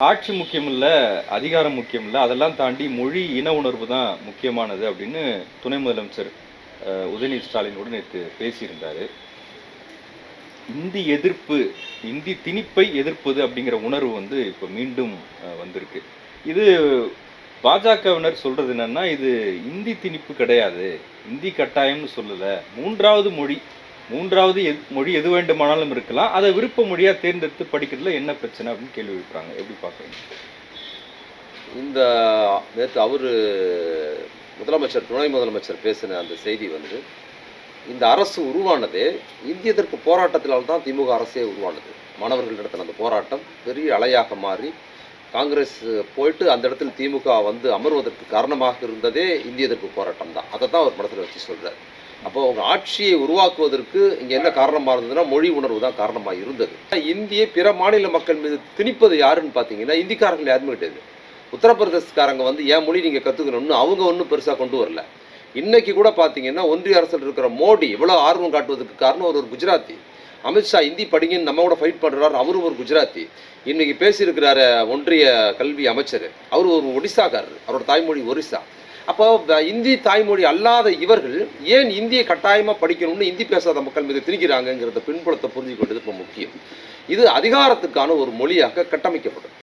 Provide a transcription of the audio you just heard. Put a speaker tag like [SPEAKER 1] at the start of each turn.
[SPEAKER 1] ஆட்சி முக்கியம் இல்ல, அதிகாரம் முக்கியம் இல்ல. அதெல்லாம் தாண்டி மொழி, இன உணர்வு தான் முக்கியமானது அப்படின்னு துணை முதலமைச்சர் உதயநிதி ஸ்டாலினோடு நேற்று பேசியிருந்தாரு. இந்தி எதிர்ப்பு, இந்தி திணிப்பை எதிர்ப்பது அப்படிங்கிற உணர்வு வந்து இப்போ மீண்டும் வந்திருக்கு. இது பாஜகவினர் சொல்றது என்னன்னா, இது இந்தி திணிப்பு கிடையாது, இந்தி கட்டாயம்னு சொல்லல. மூன்றாவது மொழி எது வேண்டுமானாலும் இருக்கலாம். அதை விருப்ப மொழியா தேர்ந்தெடுத்து படிக்கிறதுல என்ன பிரச்சனை அப்படின்னு கேள்வி எழுப்புறாங்க. எப்படி பார்க்குறீங்க?
[SPEAKER 2] இந்த நேற்று முதலமைச்சர் துணை முதலமைச்சர் பேசின அந்த செய்தி வந்து, இந்த அரசு உருவானதே இந்திய எதிர்ப்பு போராட்டத்தினால் தான் திமுக அரசே உருவானது. மாணவர்கள் நடத்தின அந்த போராட்டம் பெரிய அலையாக மாறி காங்கிரஸ் போயிட்டு அந்த இடத்துல திமுக வந்து அமர்வதற்கு காரணமாக இருந்ததே இந்திய எதிர்ப்பு போராட்டம் தான். அதை தான் அவர் மனசில் வச்சு சொல்கிறார். அப்போ அவங்க ஆட்சியை உருவாக்குவதற்கு இங்கே என்ன காரணமாக இருந்ததுன்னா மொழி உணர்வு தான் காரணமாக இருந்தது. இந்தியை பிற மாநில மக்கள் மீது திணிப்பது யாருன்னு பார்த்தீங்கன்னா இந்திக்காரர்கள் யாருமே கிடையாது. உத்தரப்பிரதேசக்காரங்க வந்து என் மொழி நீங்கள் கற்றுக்கணும்னு அவங்க ஒன்றும் பெருசாக கொண்டு வரல. இன்னைக்கு கூட பார்த்தீங்கன்னா ஒன்றிய அரசில் இருக்கிற மோடி இவ்வளோ ஆர்வம் காட்டுவதற்கு காரணம் ஒரு குஜராத்தி. அமித்ஷா ஹிந்தி படிங்கன்னு நம்ம கூட ஃபைட் பண்ணுறாரு, அவரும் ஒரு குஜராத்தி. இன்னைக்கு பேசியிருக்கிறாரு ஒன்றிய கல்வி அமைச்சர், அவர் ஒரு ஒடிசாக்காரர், அவரோட தாய்மொழி ஒரிசா. அப்போ இந்தி தாய்மொழி அல்லாத இவர்கள் ஏன் இந்தியை கட்டாயமாக படிக்கணும்னு இந்தி பேசாத மக்கள் மீது திணிக்கிறாங்கிறத பின்புலத்தை புரிஞ்சுக்கொண்டது இப்போ முக்கியம். இது அதிகாரத்துக்கான ஒரு மொழியாக கட்டமைக்கப்படும்.